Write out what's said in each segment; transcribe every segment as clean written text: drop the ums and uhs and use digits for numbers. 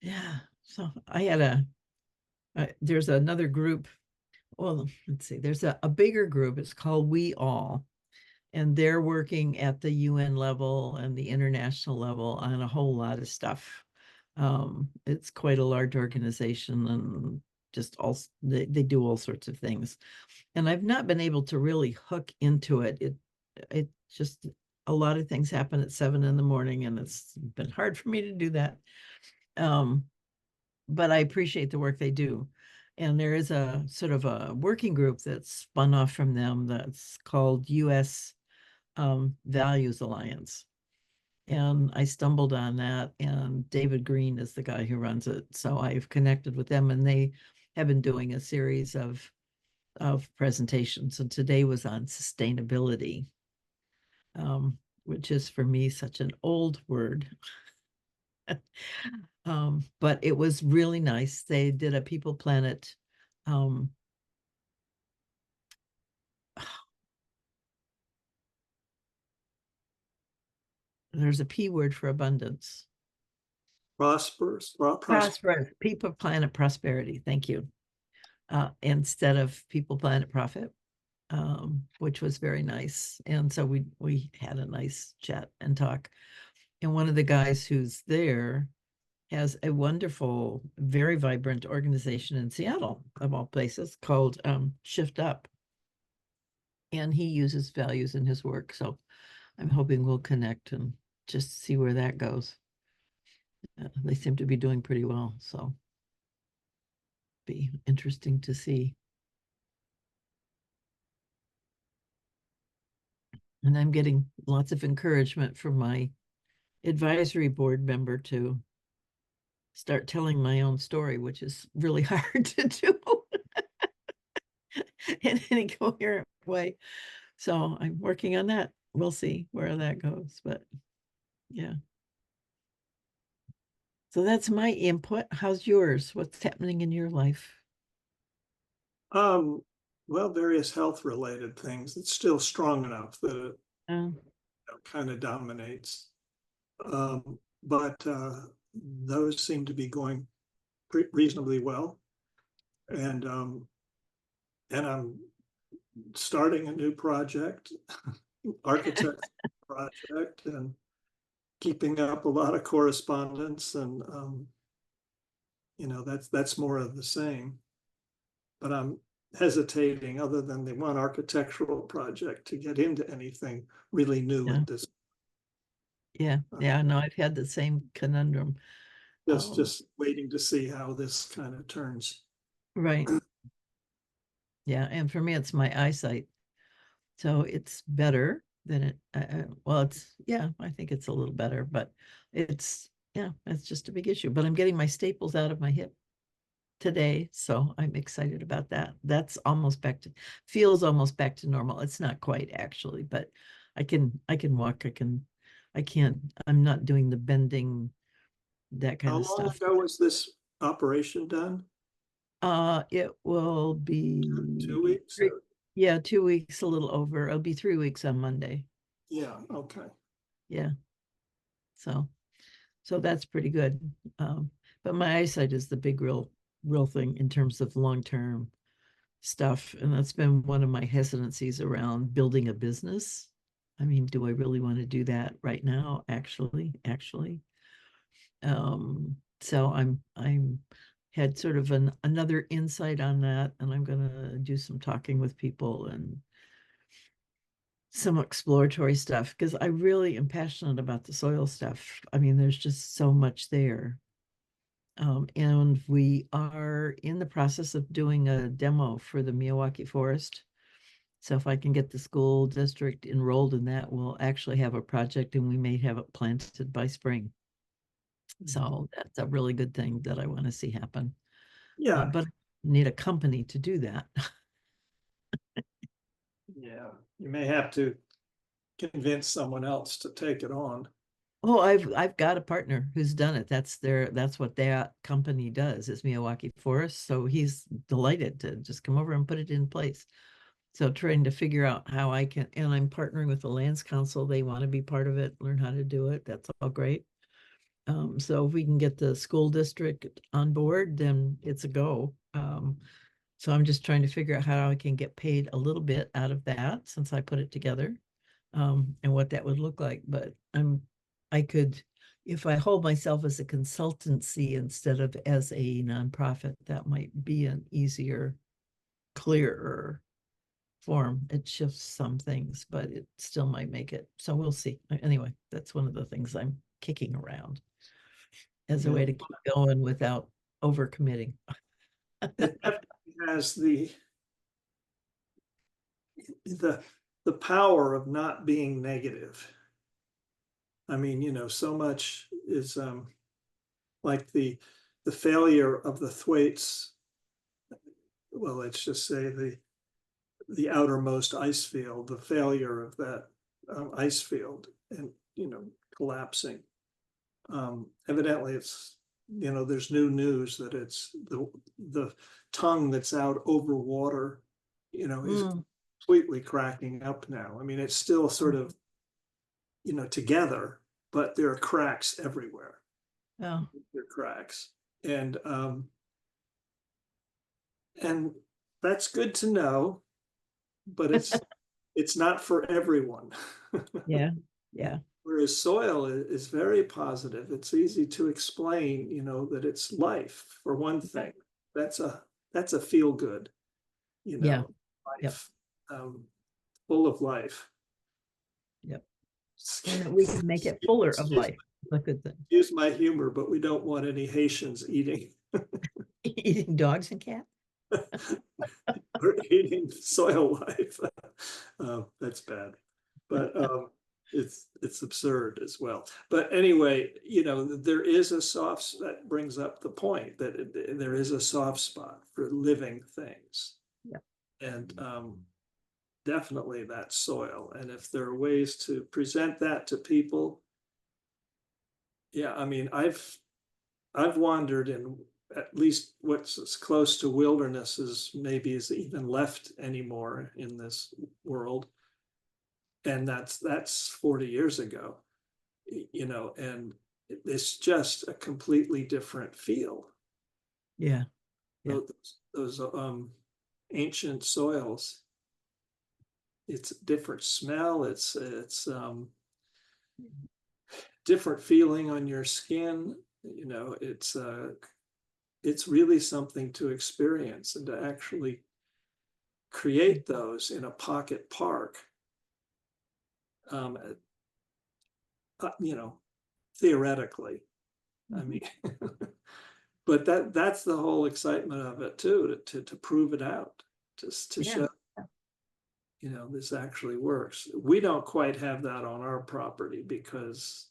Yeah. So I had there's another group. Well, let's see, there's a bigger group. It's called We All, and they're working at the UN level and the international level on a whole lot of stuff. It's quite a large organization, and just all they do all sorts of things. And I've not been able to really hook into it. It just a lot of things happen at 7 in the morning, and it's been hard for me to do that. Um, but I appreciate the work they do. And there is a sort of a working group that's spun off from them that's called US Values Alliance. And I stumbled on that, and David Green is the guy who runs it. So I've connected with them, and they have been doing a series of presentations. And today was on sustainability, which is for me such an old word. But it was really nice. They did a People Planet. Um, there's a P word for abundance. Prosperous, Prosperous. People Planet Prosperity. Thank you. Instead of People Planet Profit, which was very nice. And so we had a nice chat and talk. And one of the guys who's there has a wonderful, very vibrant organization in Seattle, of all places, called Shift Up. And he uses values in his work. So I'm hoping we'll connect and just see where that goes. They seem to be doing pretty well. So be interesting to see. And I'm getting lots of encouragement from my advisory board member to start telling my own story, which is really hard to do in any coherent way. So I'm working on that. We'll see where that goes. But yeah. So that's my input. How's yours? What's happening in your life? um, well, various health related things. It's still strong enough that it Uh, kind of dominates. But those seem to be going reasonably well. And I'm starting a new project, architect project, and keeping up a lot of correspondence. And that's more of the same. But I'm hesitating, other than the one architectural project, to get into anything really new yeah. at this. Yeah. Yeah. No, I've had the same conundrum. Just waiting to see how this kind of turns. Right. Yeah. And for me, it's my eyesight. So it's better than it, well, yeah, I think it's a little better, but yeah, it's just a big issue. But I'm getting my staples out of my hip today. So I'm excited about that. That's feels almost back to normal. It's not quite actually, but I can walk. I can't, I'm not doing the bending, that kind How of long stuff. ago was this operation done? It will 2 weeks? yeah, 2 weeks, a little over. It'll be 3 weeks on Monday. Yeah, okay. Yeah. So, so that's pretty good. But my eyesight is the big real thing in terms of long-term stuff. And that's been one of my hesitancies around building a business. I mean, do I really want to do that right now? Actually. So I'm had sort of another insight on that, and I'm gonna do some talking with people and some exploratory stuff because I really am passionate about the soil stuff. I mean, there's just so much there. And we are in the process of doing a demo for the Miyawaki Forest. So if I can get the school district enrolled in that, we'll actually have a project and we may have it planted by spring. So that's a really good thing that I want to see happen. Yeah, But I need a company to do that. yeah. You may have to convince someone else to take it on. Oh, I've got a partner who's done it. That's what that company does is Miyawaki Forest. So he's delighted to just come over and put it in place. So trying to figure out how I can, and I'm partnering with the Lands Council. They want to be part of it, learn how to do it. That's all great. So if we can get the school district on board, then it's a go. So I'm just trying to figure out how I can get paid a little bit out of that since I put it together, and what that would look like. But I could, if I hold myself as a consultancy instead of as a nonprofit, that might be an easier, clearer form. It shifts some things, but it still might make it. So we'll see. Anyway, that's one of the things I'm kicking around as a way to keep going without overcommitting. It definitely has the power of not being negative. I mean, so much is like the failure of the Thwaites. Well, let's just say the outermost ice field, the failure of that ice field, and collapsing. Evidently, it's there's new news that it's the tongue that's out over water, is completely cracking up now. I mean, it's still sort of together, but there are cracks everywhere. Oh, There are cracks, and that's good to know, but it's not for everyone. yeah, yeah, Whereas soil is very positive. It's easy to explain, that it's life for one thing. That's a feel good, yeah, yep, life, full of life. yep. And that we can make it fuller of life. A good thing. Use my humor, but we don't want any Haitians eating Eating dogs and cats. or eating soil life. That's bad, but it's absurd as well. But anyway, there is a soft, that brings up the point that there is a soft spot for living things. Yeah. And definitely that soil. And if there are ways to present that to people, yeah, I mean, I've wandered in at least what's as close to wilderness as maybe is even left anymore in this world. And that's 40 years ago, and it's just a completely different feel. Yeah. Yeah. Those ancient soils, it's a different smell. It's different feeling on your skin. It's really something to experience, and to actually create those in a pocket park. Um, Theoretically, I mean, but that's the whole excitement of it too, to prove it out, just to show, this actually works. We don't quite have that on our property because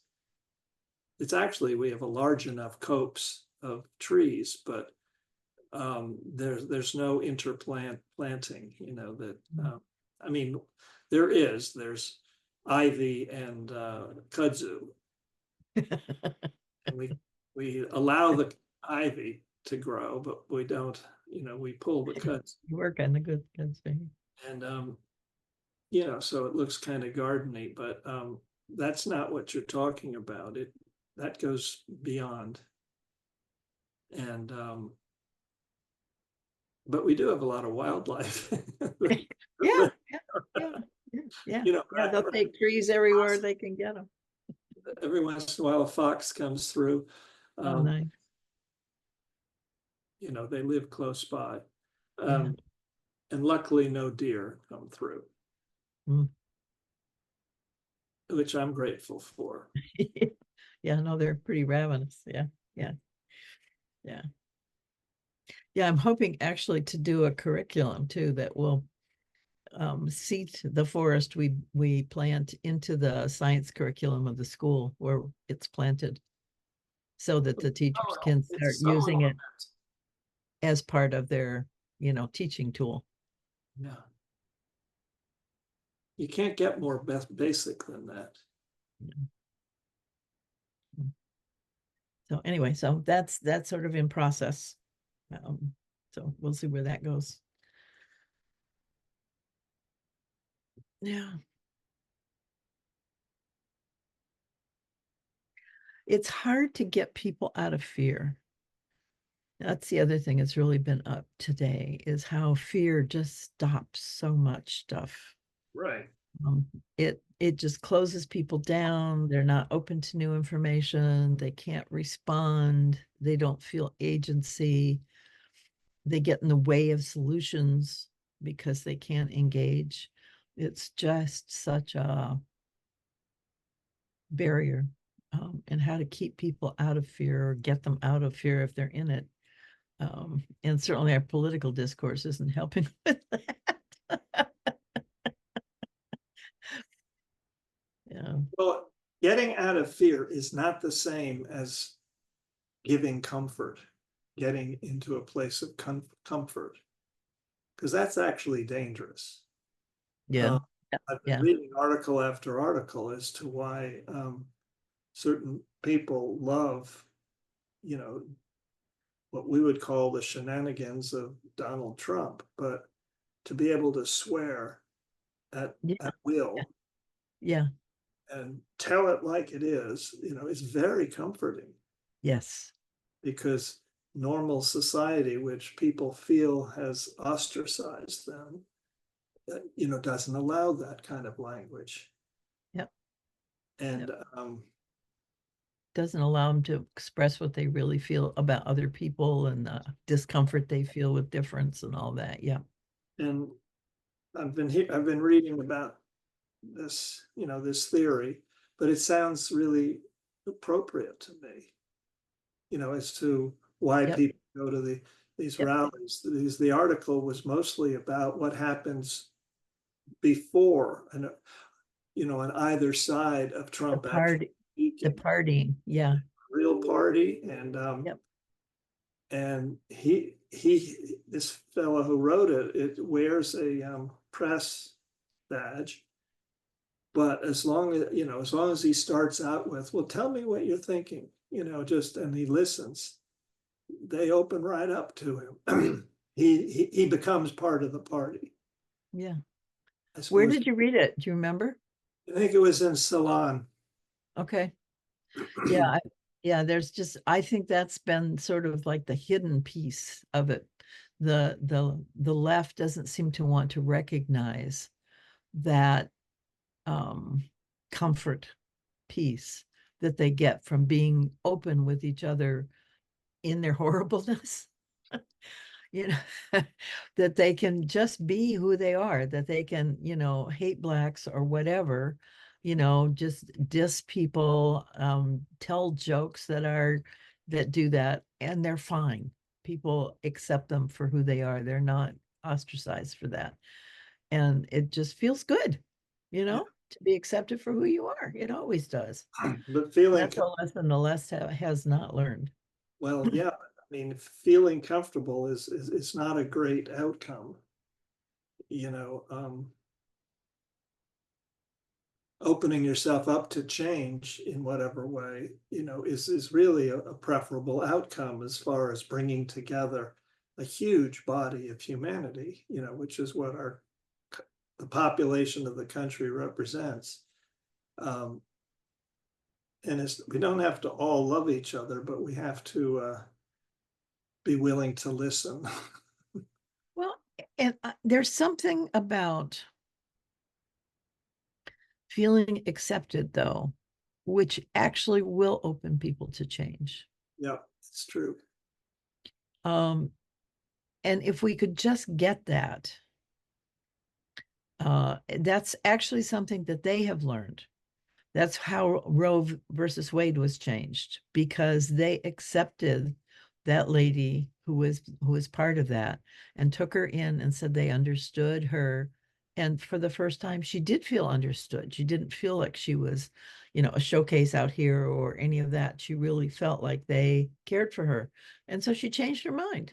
it's actually, we have a large enough copse of trees, but there's no planting, that, I mean, there's ivy and kudzu, and we allow the ivy to grow, but we don't, we pull the kudzu. You work on the good thing. And so it looks kind of gardeny, but that's not what you're talking about. That goes beyond. And but we do have a lot of wildlife. Yeah, yeah. They'll take trees everywhere they can get them. Every once in a while, a fox comes through. Oh, nice. They live close by. And luckily no deer come through, which I'm grateful for. Yeah, no, they're pretty ravenous. Yeah. I'm hoping actually to do a curriculum too that will seat the forest we plant into the science curriculum of the school where it's planted, so that the teachers can start using it as part of their teaching tool. Yeah, you can't get more basic than that. So anyway, so that's sort of in process. So we'll see where that goes. Yeah. it's hard to get people out of fear. That's the other thing that's really been up today is how fear just stops so much stuff. Right. Um, it just closes people down. They're not open to new information. They can't respond. They don't feel agency. They get in the way of solutions because they can't engage. It's just such a barrier, and how to keep people out of fear or get them out of fear if they're in it. And certainly our political discourse isn't helping with that. Yeah. Well, getting out of fear is not the same as giving comfort, getting into a place of comfort, because that's actually dangerous. Yeah. Uh, Yeah. I've been Yeah. reading article after article as to why certain people love, you know, what we would call the shenanigans of Donald Trump, but to be able to swear Yeah. at will Yeah. and tell it like it is, is very comforting Yes. because normal society, which people feel has ostracized them, doesn't allow that kind of language. Yep. And Yep. Doesn't allow them to express what they really feel about other people and the discomfort they feel with difference and all that. Yeah. and I've been reading about this, this theory, but it sounds really appropriate to me, as to why Yep. people go to these Yep. rallies. The article was mostly about what happens before and on either side of The Trump actually party, the speaking, partying. Yeah. real party, Yep. and he this fellow who wrote it wears a press badge, but as long as he starts out with, well, tell me what you're thinking, just, and he listens, they open right up to him. He becomes part of the party, Yeah. I Where suppose. did you read it? Do you remember? I think it was in Salon. Okay. Yeah. Yeah. I think that's been sort of like the hidden piece of it. The left doesn't seem to want to recognize that um, comfort piece that they get from being open with each other in their horribleness. you know that they can just be who they are, that they can hate blacks or whatever, just diss people, tell jokes that do that, and they're fine. People accept them for who they are. They're not ostracized for that, and it just feels good, Yeah. to be accepted for who you are. It always does. But feeling, That's a lesson the left has not learned. well, yeah, I mean, feeling comfortable is not a great outcome. You know, opening yourself up to change in whatever way, is really a preferable outcome as far as bringing together a huge body of humanity, which is what the population of the country represents. Um, and we don't have to all love each other, but we have to be willing to listen. Well, and there's something about feeling accepted, though, which actually will open people to change. Yeah, it's true. Um, and if we could just get that, that's actually something that they have learned. That's how Roe versus Wade was changed, because they accepted that lady who was part of that and took her in and said they understood her. And for the first time, she did feel understood. She didn't feel like she was, a showcase out here or any of that. She really felt like they cared for her. And so she changed her mind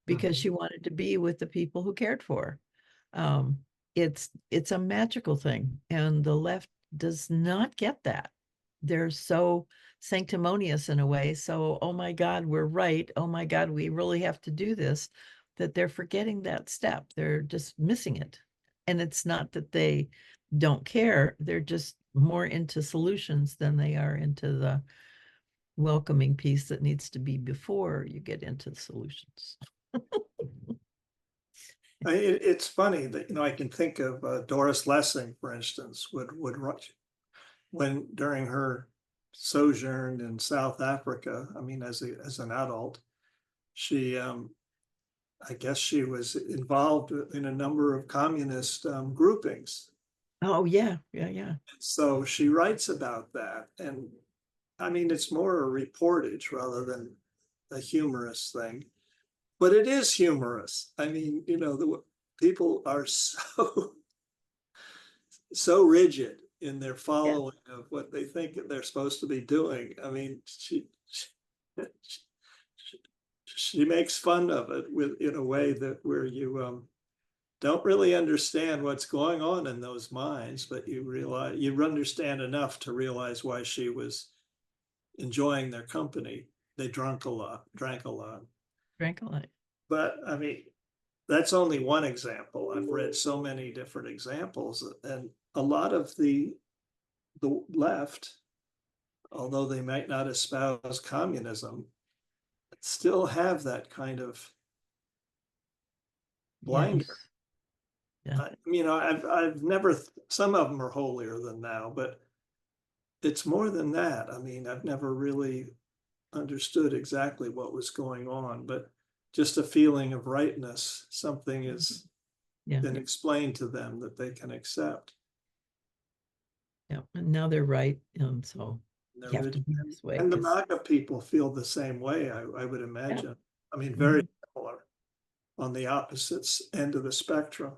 because Mhm. she wanted to be with the people who cared for her. Um, it's a magical thing, and the left does not get that. They're so sanctimonious in a way. So, oh my God, we're right. Oh my God, we really have to do this, that they're forgetting that step. They're just missing it. And it's not that they don't care, they're just more into solutions than they are into the welcoming piece that needs to be before you get into the solutions. It's funny that, you know, I can think of Doris Lessing, for instance, would when during her sojourn in South Africa, I mean, as an adult, she I guess she was involved in a number of communist groupings. Oh yeah, yeah, yeah. So she writes about that, and I mean, it's more a reportage rather than a humorous thing, but it is humorous. I mean, you know, the people are so so rigid in their Yeah. following of what they think they're supposed to be doing. I mean, she makes fun of it with in a way that where you don't really understand what's going on in those minds, but you understand enough to realize why she was enjoying their company. They drank a lot. Drank a lot. But I mean, that's only one example. I've read so many different examples, and a lot of the left, although they might not espouse communism, still have that kind of blinder. Yes. Yeah. You know, I've never, some of them are holier than thou, but it's more than that. I mean, I've never really understood exactly what was going on, but just a feeling of rightness, something has Yeah. been explained to them that they can accept. Yeah. And now they're right. So And you have to be this way and the because MAGA people feel the same way, I would yeah. imagine. I mean, very Mhm. similar on the opposite end of the spectrum.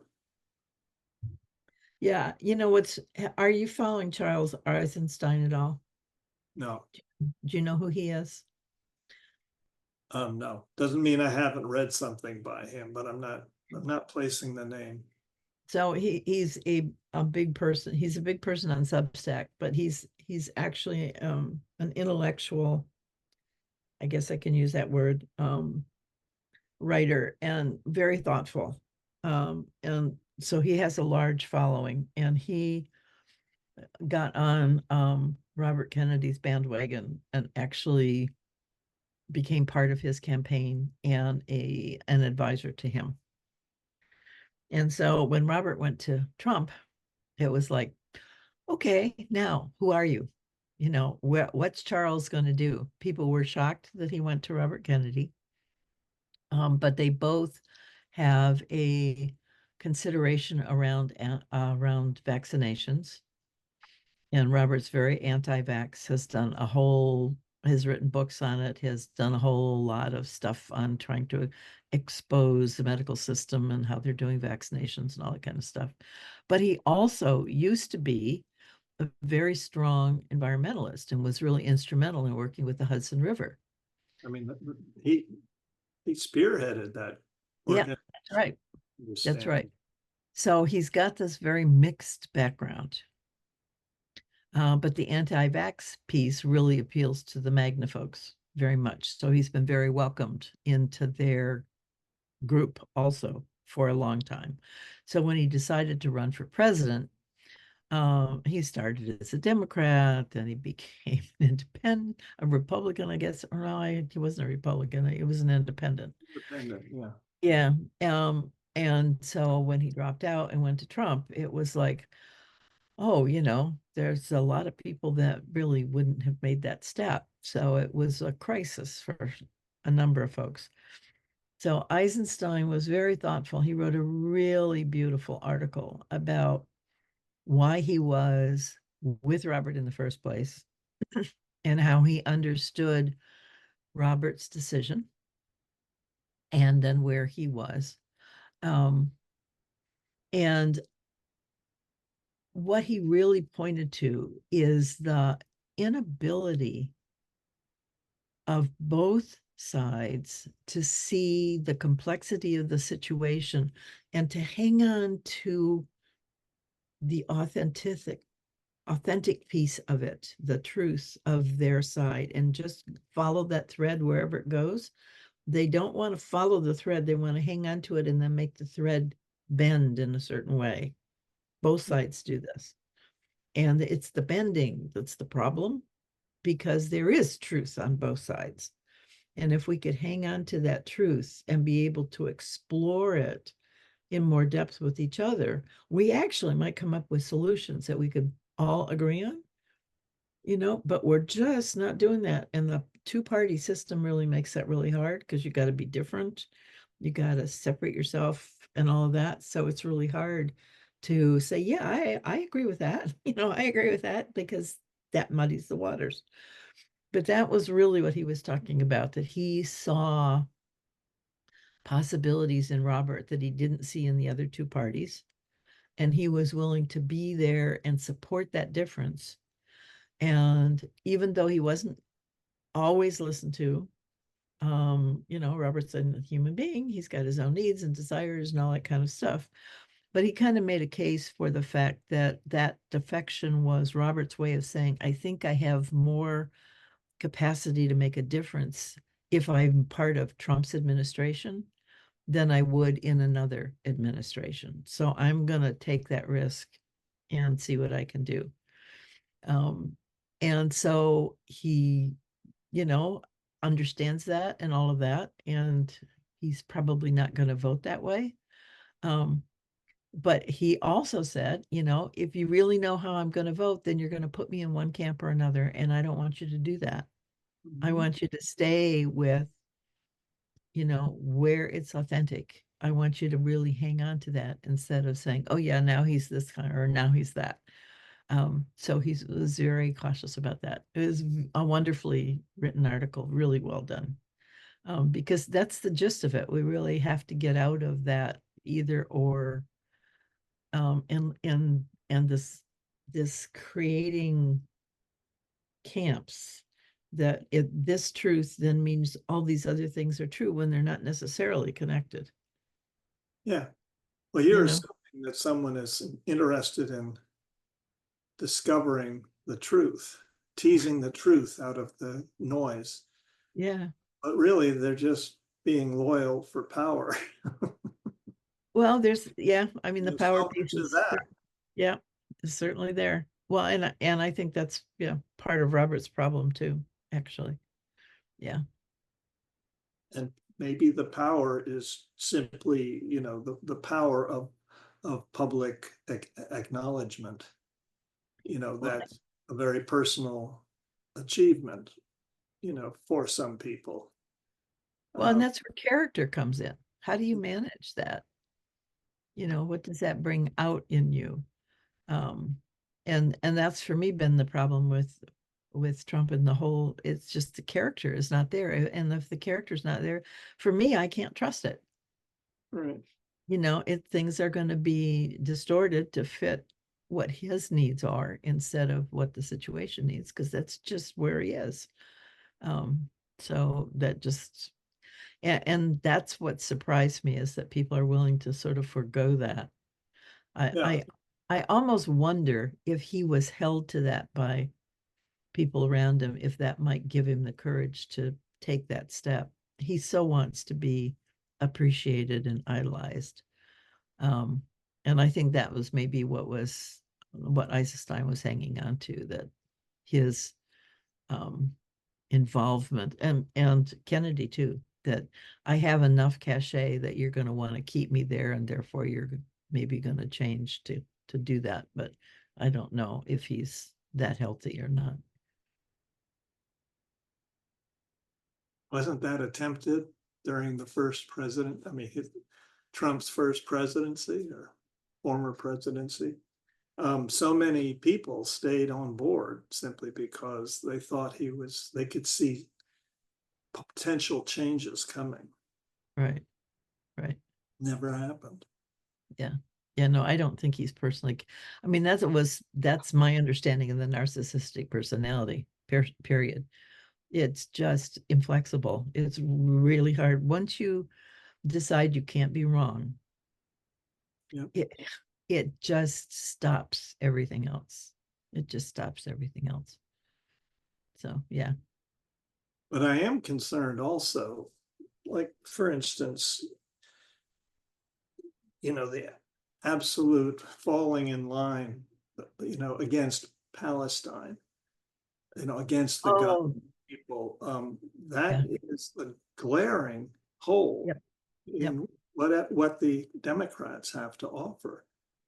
Yeah. You know what's are you following Charles Eisenstein at all? No, Do you know who he is? no, doesn't mean I haven't read something by him, but I'm not placing the name. So he's a big person. He's a big person on Substack, but he's actually an intellectual, I guess I can use that word, writer and very thoughtful. And so he has a large following, and he got on Robert Kennedy's bandwagon and actually became part of his campaign and an advisor to him. And so when Robert went to Trump, it was like, okay, now who are you? You know, what's Charles going to do? People were shocked that he went to Robert Kennedy, but they both have a consideration around vaccinations. And Robert's very anti-vax, has written books on it, has done a whole lot of stuff on trying to expose the medical system and how they're doing vaccinations and all that kind of stuff. But he also used to be a very strong environmentalist and was really instrumental in working with the Hudson River. I mean, he he spearheaded that Yeah, organization. that's right. That's Understand? right. So he's got this very mixed background. But the anti-vax piece really appeals to the Magna folks very much. So he's been very welcomed into their group also for a long time. So when he decided to run for president, he started as a Democrat, then he became an independent, a Republican, I guess. Or no, he wasn't a Republican, he was an independent. Independent, yeah. Yeah. And so when he dropped out and went to Trump, it was like, oh, there's a lot of people that really wouldn't have made that step. So it was a crisis for a number of folks. So Eisenstein was very thoughtful. He wrote a really beautiful article about why he was with Robert in the first place and how he understood Robert's decision and then where he was. Um, and what he really pointed to is the inability of both sides to see the complexity of the situation and to hang on to the authentic piece of it, the truth of their side, and just follow that thread wherever it goes. They don't want to follow the thread, they want to hang on to it and then make the thread bend in a certain way. Both sides do this, and it's the bending that's the problem. because there is truth on both sides. And if we could hang on to that truth and be able to explore it in more depth with each other, we actually might come up with solutions that we could all agree on, but we're just not doing that. And the two-party system really makes that really hard because you got to be different. You got to separate yourself and all of that. So it's really hard to say, yeah, I agree with that. I agree with that because that muddies the waters. But that was really what he was talking about, that he saw possibilities in Robert that he didn't see in the other two parties. And he was willing to be there and support that difference. And even though he wasn't always listened to, Robert's a human being. He's got his own needs and desires and all that kind of stuff. But he kind of made a case for the fact that that defection was Robert's way of saying, I think I have more capacity to make a difference if I'm part of Trump's administration than I would in another administration. So I'm going to take that risk and see what I can do. And so he, you know, understands that and all of that. And he's probably not going to vote that way. But he also said, if you really know how I'm going to vote, then you're going to put me in one camp or another. And I don't want you to do that. I want you to stay with, where it's authentic. I want you to really hang on to that instead of saying, oh, yeah, now he's this kind or now he's that. So he was very cautious about that. It was a wonderfully written article, really well done. Because that's the gist of it. We really have to get out of that either or, and this creating camps that this truth then means all these other things are true when they're not necessarily connected. Yeah. Well, you're You know, assuming that someone is interested in discovering the truth, teasing the truth out of the noise. yeah. But really, they're just being loyal for power. Well, yeah. I mean, the There's power so piece much of is, that. yeah, is certainly there. Well, and I think that's part of Robert's problem too, actually. Yeah. And maybe the power is simply, the power of public acknowledgement. Well, That's a very personal achievement, for some people. and Uh, that's where character comes in. How do you manage that? What does that bring out in you? Um, and that's for me been the problem with Trump and the whole, it's just the character is not there. And if the character's not there, for me, I can't trust it. right. Things are going to be distorted to fit what his needs are instead of what the situation needs, because that's just where he is. Um, so that just and that's what surprised me, is that people are willing to sort of forego that. I Yeah. I I almost wonder if he was held to that by people around him, if that might give him the courage to take that step. He so wants to be appreciated and idolized. Um, and I think that was maybe what Eisenstein was hanging on to, that his um, involvement, and Kennedy too, that I have enough cachet that you're going to want to keep me there, and therefore you're maybe going to change to do that. But I don't know if he's that healthy or not. Wasn't that attempted during the first president? I mean, Trump's first presidency or former presidency. So many people stayed on board simply because they thought they could see potential changes coming. Right, right. Never happened. Yeah. Yeah, no, I don't think he's personally. I mean, that's my understanding of the narcissistic personality, period. It's just inflexible. It's really hard. Once you decide you can't be wrong, Yep. it just stops everything else. It just stops everything else. So yeah. But I am concerned also, like, for instance, the absolute falling in line, against Palestine. against the government Oh, people. That yeah. is the glaring hole Yep. Yep. in what the Democrats have to offer.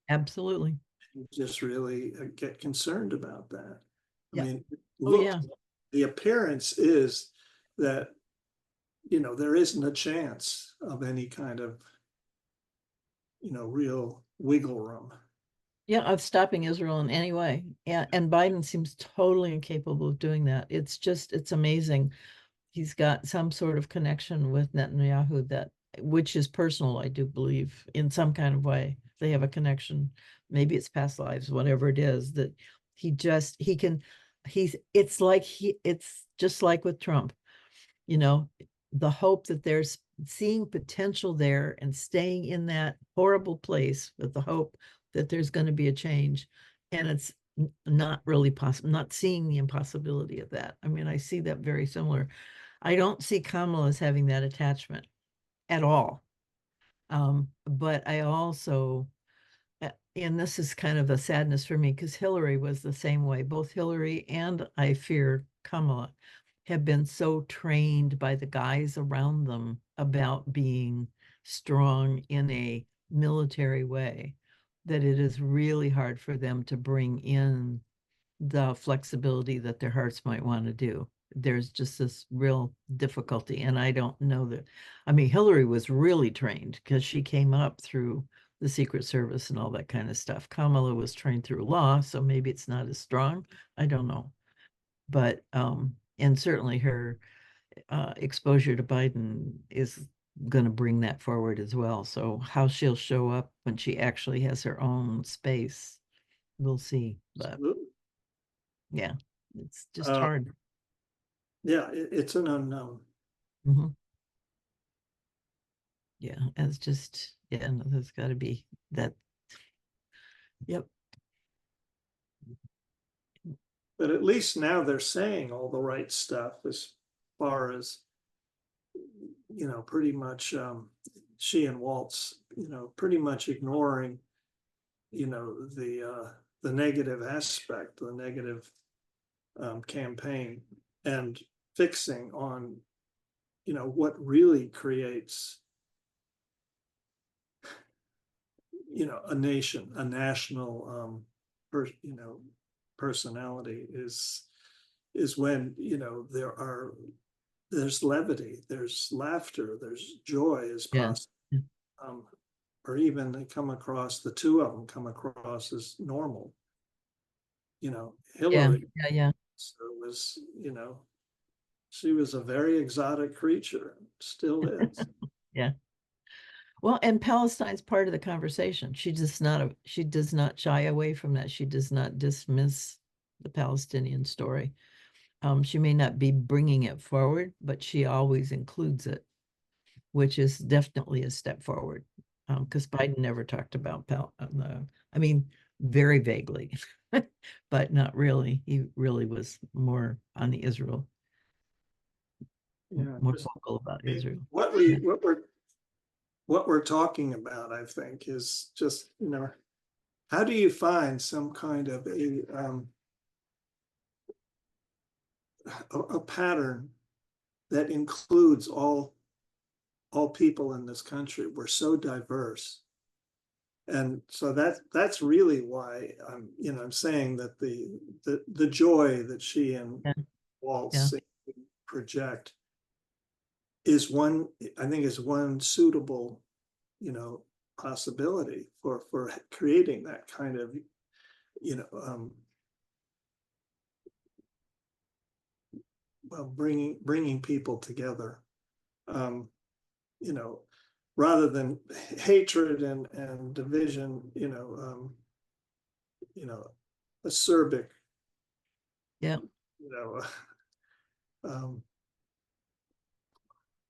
Absolutely. You just really get concerned about that. I Yep. mean, Oh, look, yeah. the appearance is that, there isn't a chance of any kind of, real wiggle room. Yeah, of stopping Israel in any way. Yeah, and Biden seems totally incapable of doing that. It's amazing. He's got some sort of connection with Netanyahu that, which is personal, I do believe, in some kind of way. They have a connection. Maybe it's past lives, whatever it is, that he can, it's just like with Trump, you know, the hope that there's seeing potential there and staying in that horrible place with the hope that there's going to be a change. And it's not really possible, not seeing the impossibility of that. I mean, I see that very similar. I don't see Kamala as having that attachment at all. But I also, and this is kind of a sadness for me because Hillary was the same way. Both Hillary and I fear Kamala have been so trained by the guys around them about being strong in a military way that it is really hard for them to bring in the flexibility that their hearts might want to do. There's just this real difficulty. And I don't know that, I mean, Hillary was really trained because she came up through the Secret Service and all that kind of stuff. Kamala was trained through law, so maybe it's not as strong. I don't know. But, and certainly her exposure to Biden is going to bring that forward as well. So how she'll show up when she actually has her own space, we'll see. But yeah, it's just hard. Yeah, it's an unknown. Mhm. Yeah, it's just, yeah, no, there's got to be that. Yep. But at least now they're saying all the right stuff as far as, pretty much she and Waltz, pretty much ignoring, the negative aspect, the negative campaign, and fixing on, what really creates, a nation, a national, personality is when, there's levity, there's laughter, there's joy is Yeah. possible. Um, or even they come across, the two of them come across as normal. Yeah. Hillary Yeah. Yeah. was, she was a very exotic creature, still is. Yeah. Well, and Palestine's part of the conversation. She does not shy away from that. She does not dismiss the Palestinian story. She may not be bringing it forward, but she always includes it, which is definitely a step forward. Because Biden never talked about I mean, very vaguely, but not really. He really was more on the Israel, Yeah, more just vocal about Israel. what Yeah. we're talking about, I think, is just, how do you find some kind of a pattern that includes all people in this country? We're so diverse. And so that's really why I'm saying that the joy that she and Yeah. Yeah. Waltz project is one, I think, is one suitable, possibility for creating that kind of, you know, well, bringing people together, um, you know, rather than hatred and division, acerbic, Yeah. you know, um,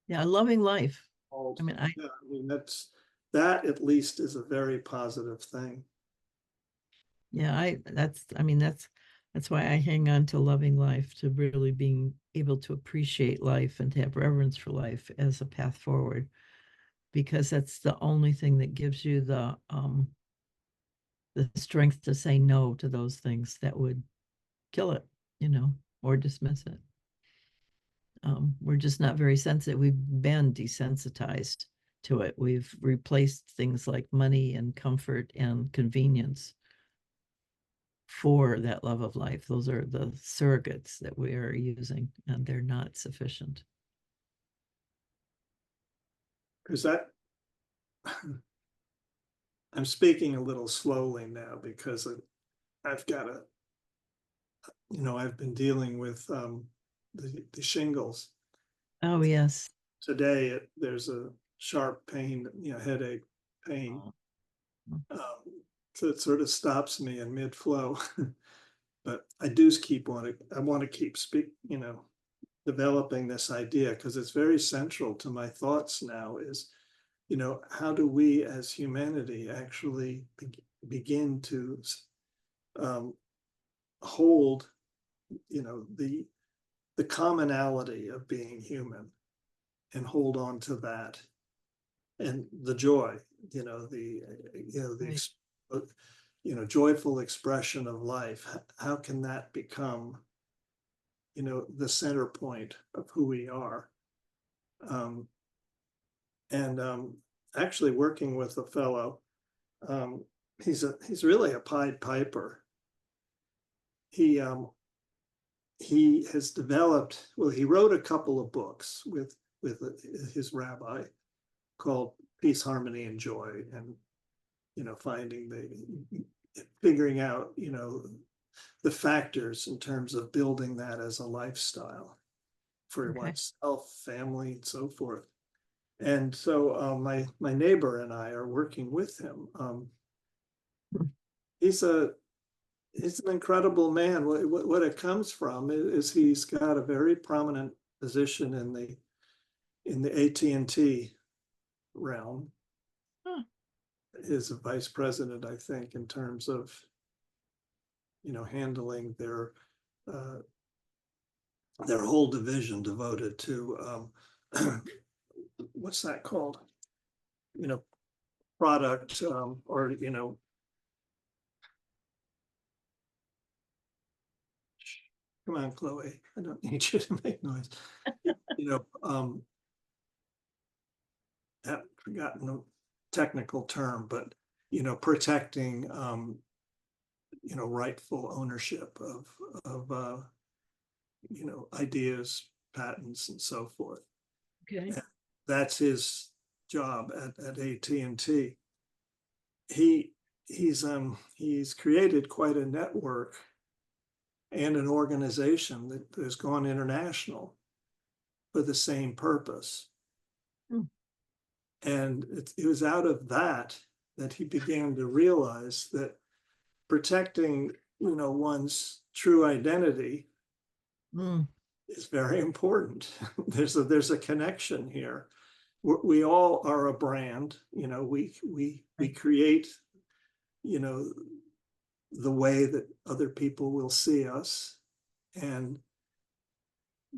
Yeah. Loving life. I mean, yeah, I mean, that at least is a very positive thing. yeah, I mean, that's why I hang on to loving life, to really being able to appreciate life and to have reverence for life as a path forward, because that's the only thing that gives you the strength to say no to those things that would kill it, you know, or dismiss it. We're just not very sensitive. We've been desensitized to it. We've replaced things like money and comfort and convenience for that love of life. Those are the surrogates that we are using, and they're not sufficient. Because that, I'm speaking a little slowly now because I've got a, I've been dealing with the shingles. Oh, yes. Today, there's a sharp pain, headache pain. So it sort of stops me in mid-flow. But I do I want to keep developing this idea because it's very central to my thoughts now is, how do we as humanity actually begin to hold, the commonality of being human and hold on to that and the joy, joyful expression of life. How can that become, the center point of who we are? And actually working with a fellow, he's really a Pied Piper. He has developed, well, he wrote a couple of books with his rabbi called Peace, Harmony, and Joy, and figuring out the factors in terms of building that as a lifestyle for oneself, family, and so forth. And so my neighbor and I are working with him. He's an incredible man. What it comes from is he's got a very prominent position in the AT&T realm. Is a vice president, I think, in terms of handling their whole division devoted to what's that called? Product or come on, Chloe, I don't need you to make noise. I've forgotten the technical term, but protecting rightful ownership of ideas, patents, and so forth. Okay. And that's his job at AT&T. He's created quite a network and an organization that has gone international for the same purpose. And it was out of that he began to realize that protecting, one's true identity is very important. There's a connection here. We all are a brand. We create, the way that other people will see us, and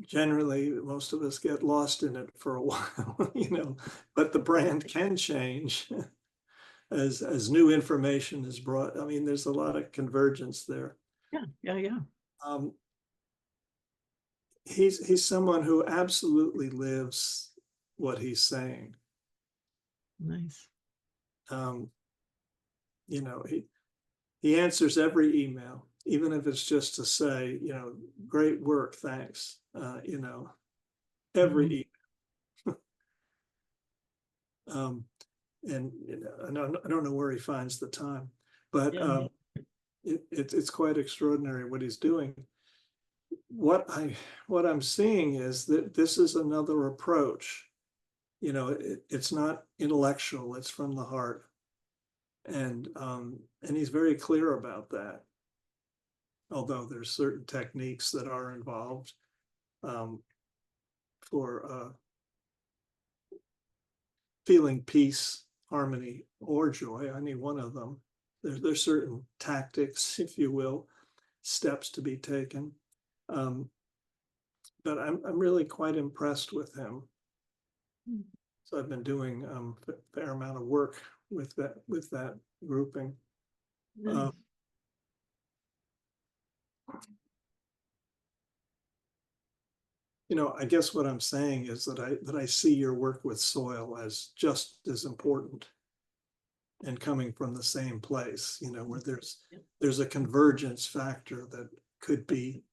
generally most of us get lost in it for a while. But the brand can change as new information is brought. I mean, there's a lot of convergence there. Yeah. He's someone who absolutely lives what he's saying. Nice. He answers every email, even if it's just to say, great work, thanks. Every email. And I don't know where he finds the time, but it's quite extraordinary what he's doing. What I'm seeing is that this is another approach. It's not intellectual; it's from the heart, and he's very clear about that. Although there's certain techniques that are involved for feeling peace, harmony, or joy. Any one of them. There's certain tactics, if you will, steps to be taken. But I'm really quite impressed with him. So I've been doing a fair amount of work with that grouping. Nice. I guess what I'm saying is that I see your work with soil as just as important and coming from the same place, where there's a convergence factor that could be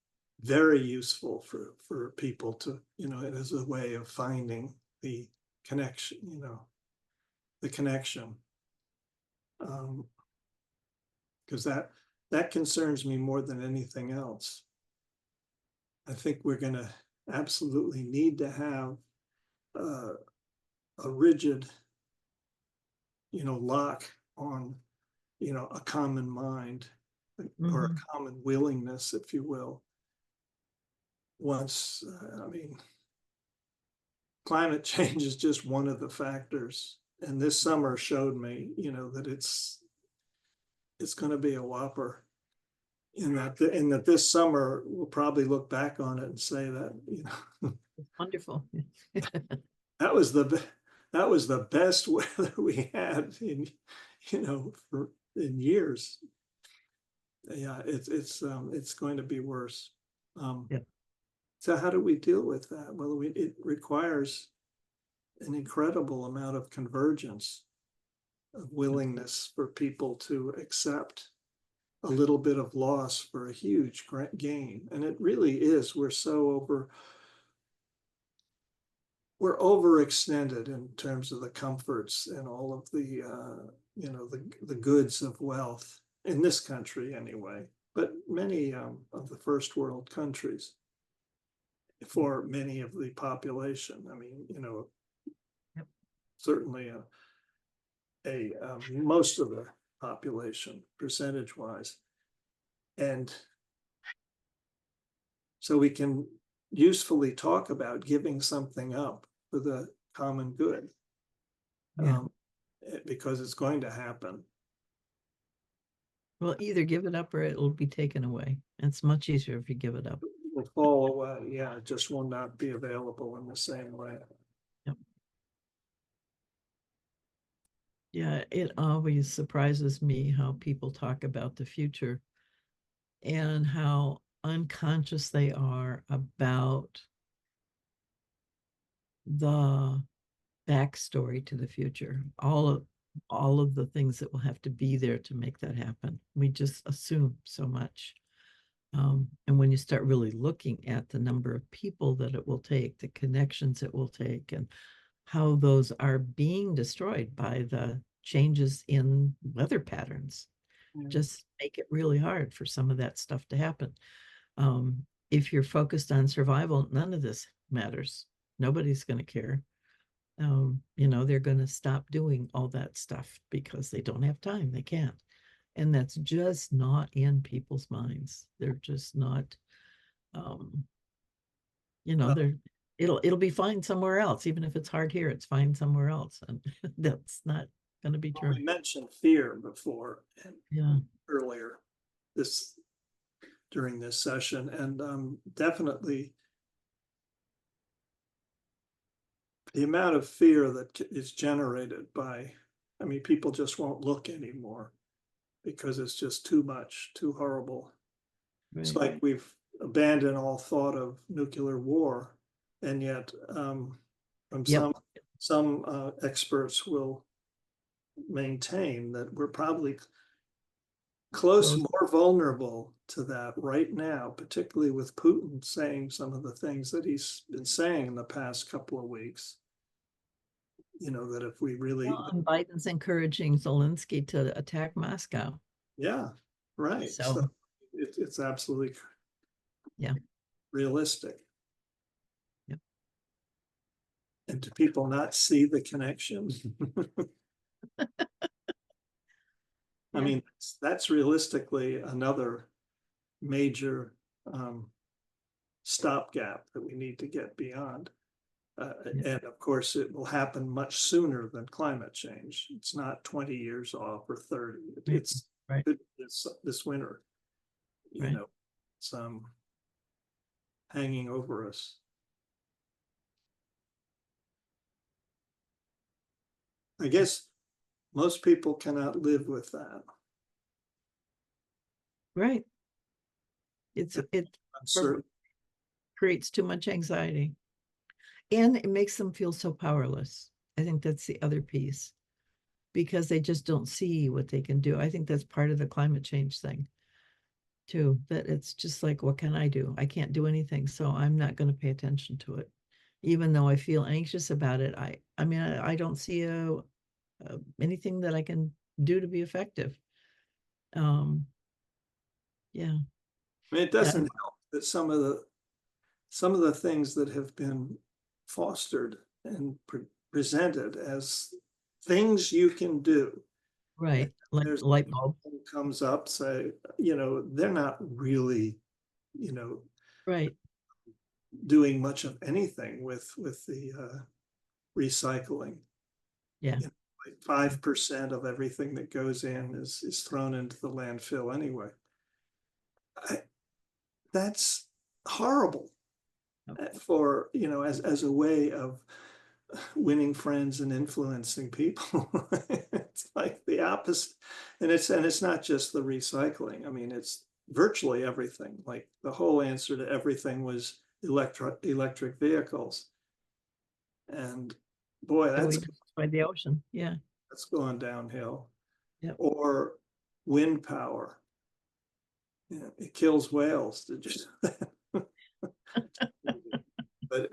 very useful for people to, as a way of finding the connection, the connection. Because that concerns me more than anything else. I think we're going to absolutely need to have a rigid, lock on, a common mind or a common willingness, if you will. Once, climate change is just one of the factors. And this summer showed me, that it's going to be a whopper. In that this summer we'll probably look back on it and say that, Wonderful. that was the best weather we had in years. Yeah, it's going to be worse. Yeah. So how do we deal with that? Well, it requires an incredible amount of convergence, of willingness for people to accept a little bit of loss for a huge gain. And it really is, we're overextended in terms of the comforts and all of the the goods of wealth in this country anyway, but many of the first world countries, for many of the population. Yep. Certainly most of the population percentage wise. And so we can usefully talk about giving something up for the common good, Yeah. because it's going to happen. Well, either give it up or it'll be taken away. It's much easier if you give it up. It will fall away. Yeah, it just will not be available in the same way. Yep. Yeah, it always surprises me how people talk about the future and how unconscious they are about the backstory to the future. All of the things that will have to be there to make that happen. We just assume so much. And when you start really looking at the number of people that it will take, the connections it will take, and how those are being destroyed by the changes in weather patterns, just make it really hard for some of that stuff to happen. If you're focused on survival, none of this matters. Nobody's going to care. They're going to stop doing all that stuff because they don't have time. They can't. And that's just not in people's minds. They're just not, it'll be fine somewhere else. Even if it's hard here, it's fine somewhere else. And that's not going to be true. We mentioned fear before and earlier during this session, and definitely the amount of fear that is generated by, people just won't look anymore because it's just too much, too horrible. Right. It's like we've abandoned all thought of nuclear war, and yet from some experts will maintain that we're probably more vulnerable to that right now, particularly with Putin saying some of the things that he's been saying in the past couple of weeks. That if we really... and Biden's encouraging Zelensky to attack Moscow. Yeah, right. So it's absolutely realistic. Yep. And do people not see the connection? That's realistically another major stopgap that we need to get beyond. And of course, it will happen much sooner than climate change. It's not 20 years off or 30. It's this winter. It's hanging over us. I guess most people cannot live with that. Right. It's uncertain. creates too much anxiety. And it makes them feel so powerless. I think that's the other piece, because they just don't see what they can do. I think that's part of the climate change thing too, that it's just like, what can I do? I can't do anything, so I'm not going to pay attention to it. Even though I feel anxious about it, I mean, I don't see anything that I can do to be effective. Um, yeah, I mean, it yeah, doesn't help that some of the things that have been fostered and presented as things you can do. And right. Like there's light bulb. comes up, say, they're not really, you know, Right. doing much of anything with the recycling. Yeah. Like 5% of everything that goes in is thrown into the landfill anyway. That's horrible for, as a way of winning friends and influencing people. It's like the opposite. And it's not just the recycling. I mean, it's virtually everything. Like the whole answer to everything was electric vehicles. And boy, So that's we just by the ocean. Yeah. that's gone downhill. Yep. Or wind power. It kills whales. But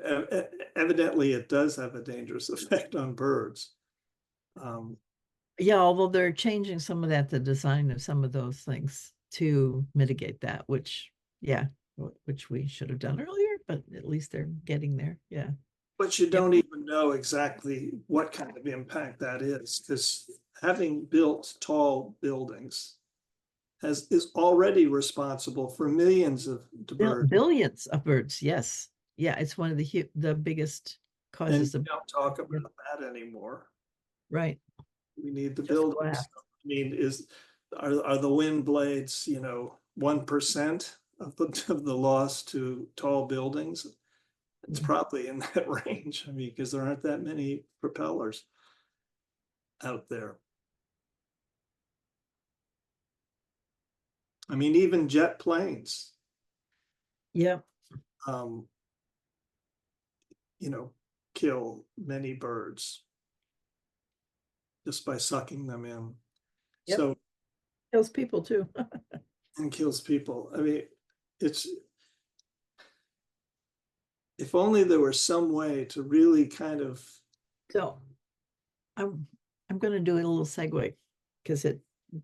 evidently it does have a dangerous effect on birds. Um, Yeah, although they're changing some of that, the design of some of those things to mitigate that, which, yeah, which we should have done earlier, but at least they're getting there. Yeah. but you Yep. don't even know exactly what kind of impact that is, because having built tall buildings is already responsible for millions of birds. Billions of birds. Yes. Yeah. It's one of the biggest And causes we of, don't talk yeah, about that anymore. right. We need the Just buildings. glass. I mean, are the wind blades, 1% of the loss to tall buildings? It's Yeah. probably in that range. I mean, because there aren't that many propellers out there. I mean, even jet planes, Yeah. um, you know, kill many birds just by sucking them in. Yep. So, Kills people too. and kills people. I mean, it's, if only there was some way to really kind of, So I'm I'm going to do a little segue because it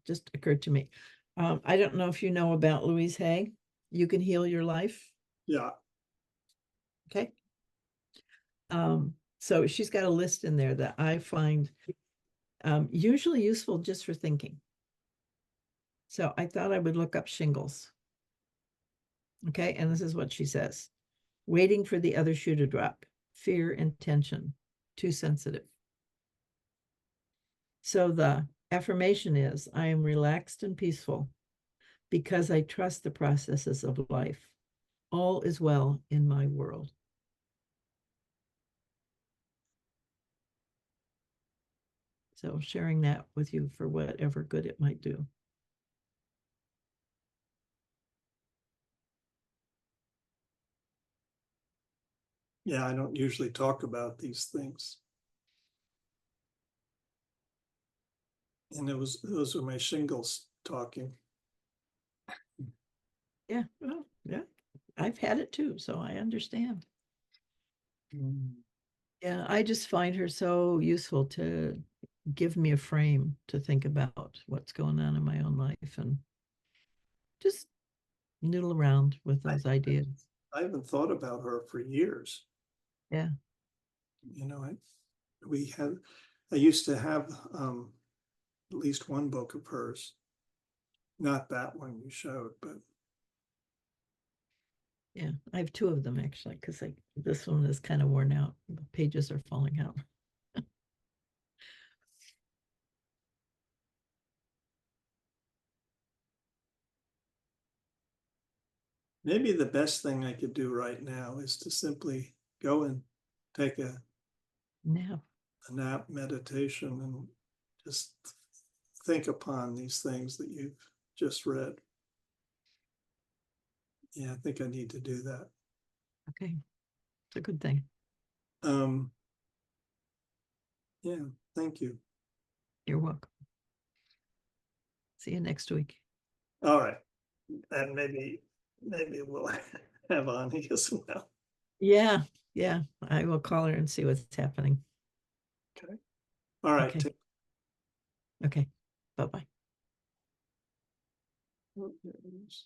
just occurred to me. I don't know if you know about Louise Hay. You can heal your life. yeah, Okay. So she's got a list in there that I find usually useful just for thinking. So I thought I would look up shingles. Okay. And this is what she says: waiting for the other shoe to drop, fear and tension, too sensitive. So the affirmation is, I am relaxed and peaceful because I trust the processes of life. All is well in my world. So sharing that with you for whatever good it might do. yeah, I don't usually talk about these things. And those were my shingles talking. Yeah, well, yeah, I've had it too, so I understand. Yeah, I just find her so useful to give me a frame to think about what's going on in my own life and just noodle around with I, those ideas. I haven't thought about her for years. Yeah, You know, I used to have at least one book of hers, not that one you showed, but yeah. I have two of them actually, because this one is kind of worn out. The pages are falling out. maybe the best thing I could do right now is to simply go and take Now, a nap meditation and just think upon these things that you've just read. Yeah, I think I need to do that. Okay, it's a good thing. Um, yeah, thank you. You're welcome. See you next week. All right. And maybe we'll have Ani as well. Yeah, yeah. I will call her and see what's happening. Okay. All right. Okay. Okay. Bye-bye. Take-